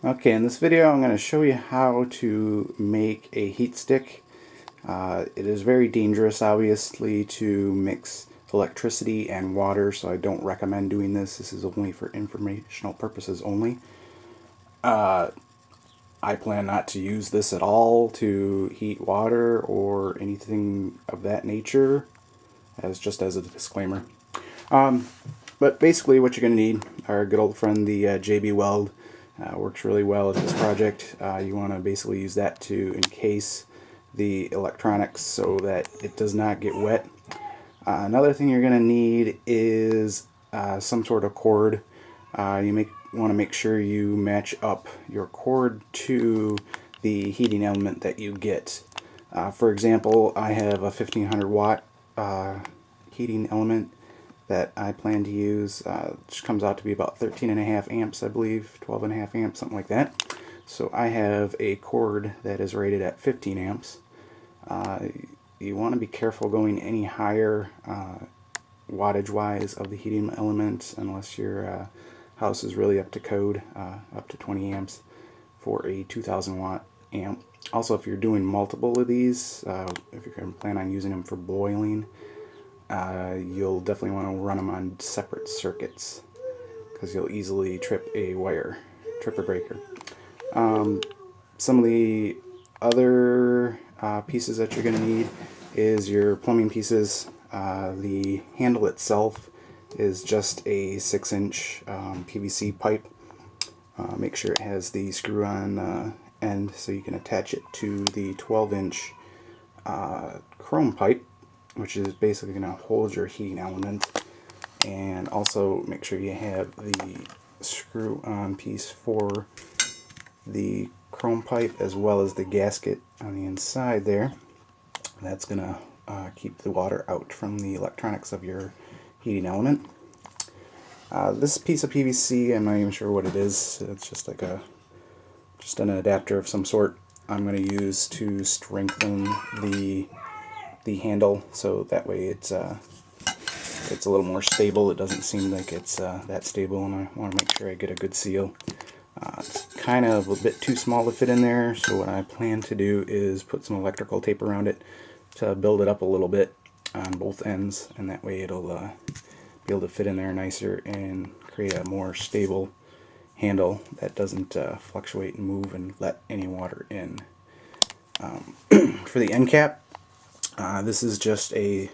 Okay, in this video I'm going to show you how to make a heat stick. It is very dangerous, obviously, to mix electricity and water, so I don't recommend doing this. This is only for informational purposes only. I plan not to use this at all to heat water or anything of that nature, just as a disclaimer. But basically what you're going to need, our good old friend, the JB Weld. Works really well at this project. You want to basically use that to encase the electronics so that it does not get wet. Another thing you're going to need is some sort of cord. You want to make sure you match up your cord to the heating element that you get. For example, I have a 1500 watt heating element that I plan to use, which comes out to be about 13.5 amps, I believe, 12.5 amps, something like that. So I have a cord that is rated at 15 amps. You want to be careful going any higher wattage-wise of the heating element, unless your house is really up to code, up to 20 amps for a 2000 watt amp. Also, if you're doing multiple of these, if you're going to plan on using them for boiling, you'll definitely want to run them on separate circuits because you'll easily trip a breaker. Some of the other pieces that you're going to need is your plumbing pieces. The handle itself is just a 6-inch PVC pipe. Make sure it has the screw-on end so you can attach it to the 12-inch chrome pipe, which is basically going to hold your heating element. And also make sure you have the screw-on piece for the chrome pipe, as well as the gasket on the inside there. That's going to keep the water out from the electronics of your heating element. This piece of PVC, I'm not even sure what it is. It's just like just an adapter of some sort. I'm going to use to strengthen the handle, so that way it's a little more stable. It doesn't seem like it's that stable, and I want to make sure I get a good seal. It's kind of a bit too small to fit in there, so what I plan to do is put some electrical tape around it to build it up a little bit on both ends, and that way it'll be able to fit in there nicer and create a more stable handle that doesn't fluctuate and move and let any water in. For the end cap, this is just a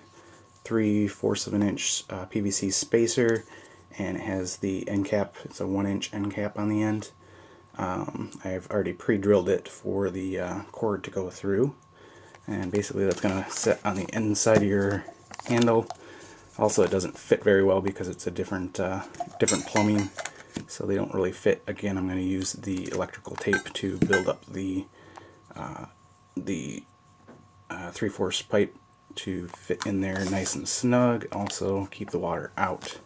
3/4 of an inch PVC spacer, and it has the end cap. It's a 1-inch end cap on the end. I've already pre-drilled it for the cord to go through, and basically that's going to sit on the inside of your handle. Also, it doesn't fit very well because it's a different plumbing, so they don't really fit. Again, I'm going to use the electrical tape to build up the 3/4 pipe to fit in there nice and snug. Also keep the water out.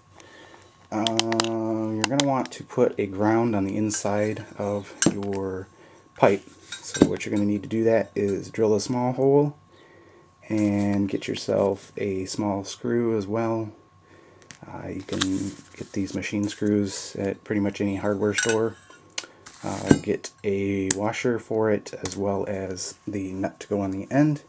You're going to want to put a ground on the inside of your pipe. So what you're going to need to do that is drill a small hole and get yourself a small screw as well. You can get these machine screws at pretty much any hardware store. Get a washer for it, as well as the nut to go on the end.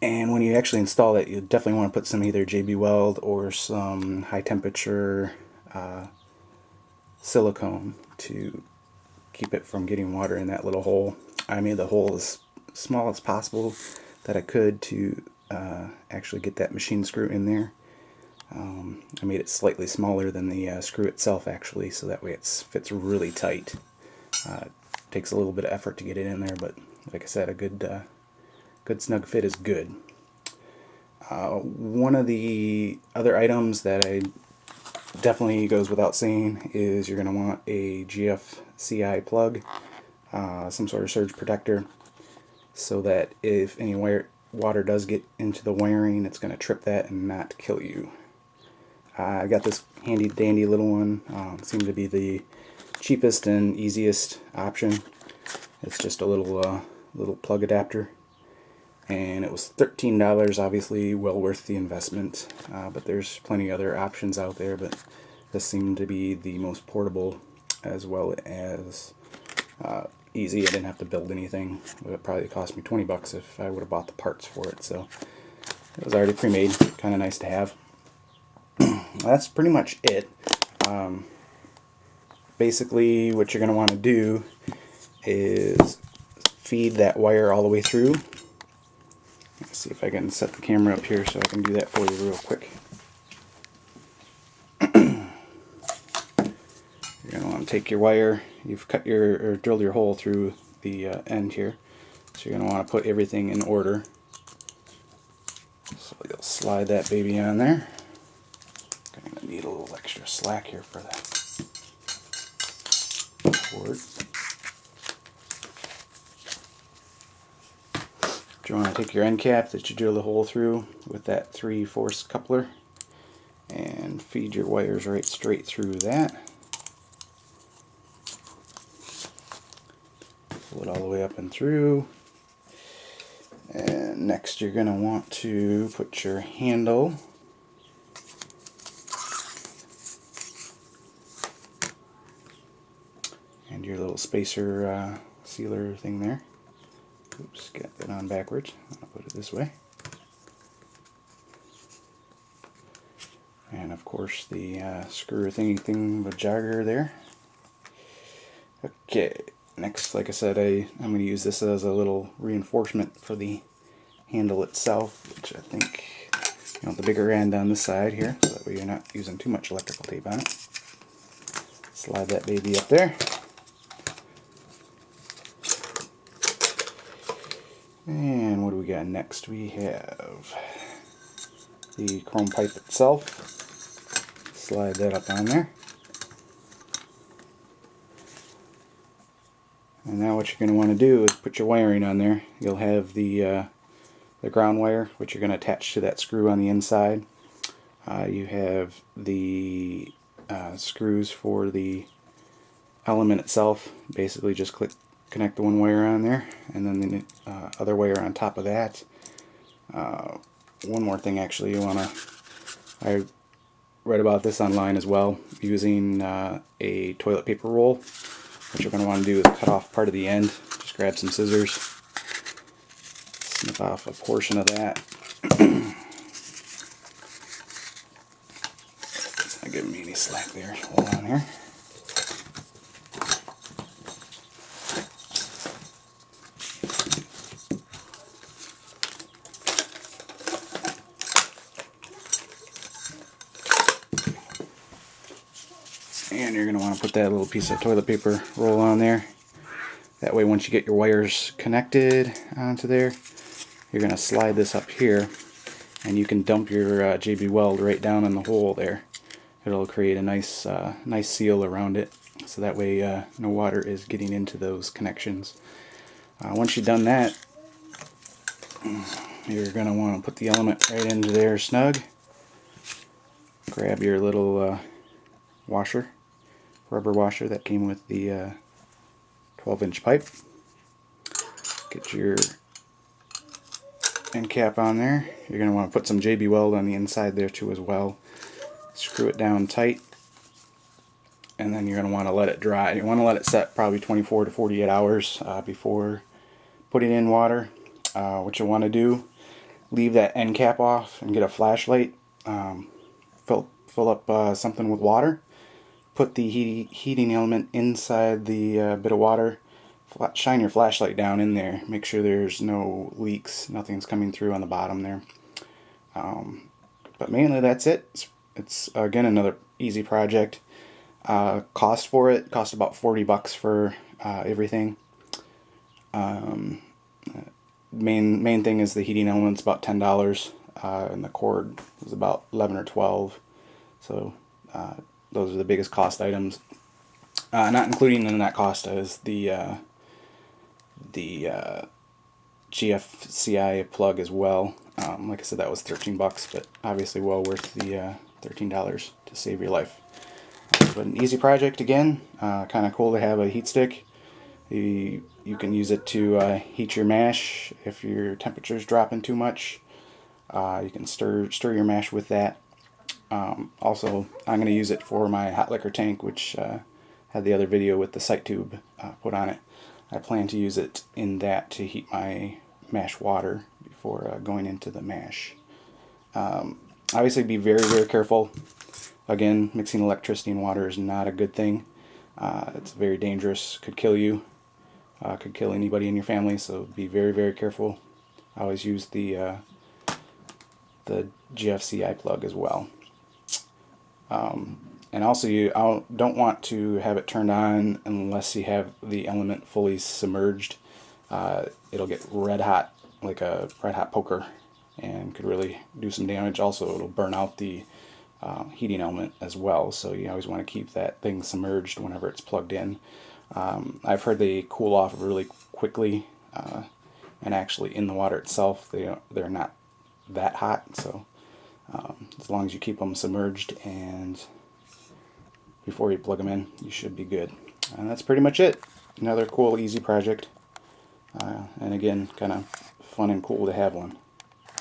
And when you actually install it, you definitely want to put some either JB Weld or some high temperature silicone to keep it from getting water in that little hole. I made the hole as small as possible that I could to actually get that machine screw in there. I made it slightly smaller than the screw itself, actually, so that way it fits really tight. It takes a little bit of effort to get it in there, but like I said, a good snug fit is good. One of the other items that I definitely goes without saying is you're going to want a GFCI plug, some sort of surge protector, so that if any water does get into the wiring, it's going to trip that and not kill you. I got this handy dandy little one. Seemed to be the cheapest and easiest option. It's just a little plug adapter, and it was $13. Obviously well worth the investment, but there's plenty of other options out there, but this seemed to be the most portable as well as easy. I didn't have to build anything. It would probably cost me 20 bucks if I would have bought the parts for it. So it was already pre-made, kind of nice to have. That's pretty much it. Basically what you're going to want to do is feed that wire all the way through. Let's see if I can set the camera up here so I can do that for you real quick. You're going to want to take your wire, you've cut your, or drilled your hole through the end here, so you're going to want to put everything in order. So you'll slide that baby on there. I'm going to need a little extra slack here for that cord. You want to take your end cap that you drill the hole through with that 3/4 coupler and feed your wires right straight through that. Pull it all the way up and through. And next you're going to want to put your handle and your little spacer sealer thing there. Oops, got that on backwards. I'll put it this way. And of course the screw thingy thing with jogger there. Okay, next, like I said, I'm going to use this as a little reinforcement for the handle itself, which I think you want the bigger end on this side here, so that way you're not using too much electrical tape on it. Slide that baby up there. And what do we got next? We have the chrome pipe itself. Slide that up on there. And now what you're going to want to do is put your wiring on there. You'll have the ground wire, which you're going to attach to that screw on the inside. You have the screws for the element itself. Basically just connect the one wire on there, and then the other wire on top of that. One more thing, actually, I read about this online as well, using a toilet paper roll. What you're going to want to do is cut off part of the end. Just grab some scissors, snip off a portion of that. It's not giving me any slack there. Hold on here. And you're going to want to put that little piece of toilet paper roll on there. That way once you get your wires connected onto there, you're going to slide this up here, and you can dump your JB Weld right down in the hole there. It'll create a nice nice seal around it, so that way no water is getting into those connections. Once you've done that, you're going to want to put the element right into there snug. Grab your little washer, rubber washer that came with the 12-inch pipe. Get your end cap on there. You're going to want to put some JB Weld on the inside there too as well. Screw it down tight, and then you're going to want to let it dry. You want to let it set probably 24 to 48 hours before putting in water. What you want to do, leave that end cap off and get a flashlight. Fill up something with water. Put the heating element inside the bit of water. Shine your flashlight down in there. Make sure there's no leaks, nothing's coming through on the bottom there. But mainly that's it. It's again another easy project. Cost for it cost about 40 bucks for everything. Main thing is the heating element's about $10, and the cord is about 11 or 12. So those are the biggest cost items. Not including in that cost is the GFCI plug as well. Like I said, that was 13 bucks, but obviously well worth the $13 to save your life. But an easy project again. Kind of cool to have a heat stick. You can use it to heat your mash if your temperature's dropping too much. You can stir your mash with that. Also, I'm going to use it for my hot liquor tank, which had the other video with the sight tube put on it. I plan to use it in that to heat my mash water before going into the mash. Obviously be very, very careful. Again, mixing electricity and water is not a good thing. It's very dangerous, could kill you, could kill anybody in your family, so be very, very careful. I always use the GFCI plug as well. And also you don't want to have it turned on unless you have the element fully submerged. It'll get red hot, like a red hot poker, and could really do some damage. Also, it'll burn out the heating element as well, so you always want to keep that thing submerged whenever it's plugged in. I've heard they cool off really quickly, and actually in the water itself they're not that hot, so as long as you keep them submerged and before you plug them in, you should be good. And that's pretty much it. Another cool, easy project, and again, kind of fun and cool to have one.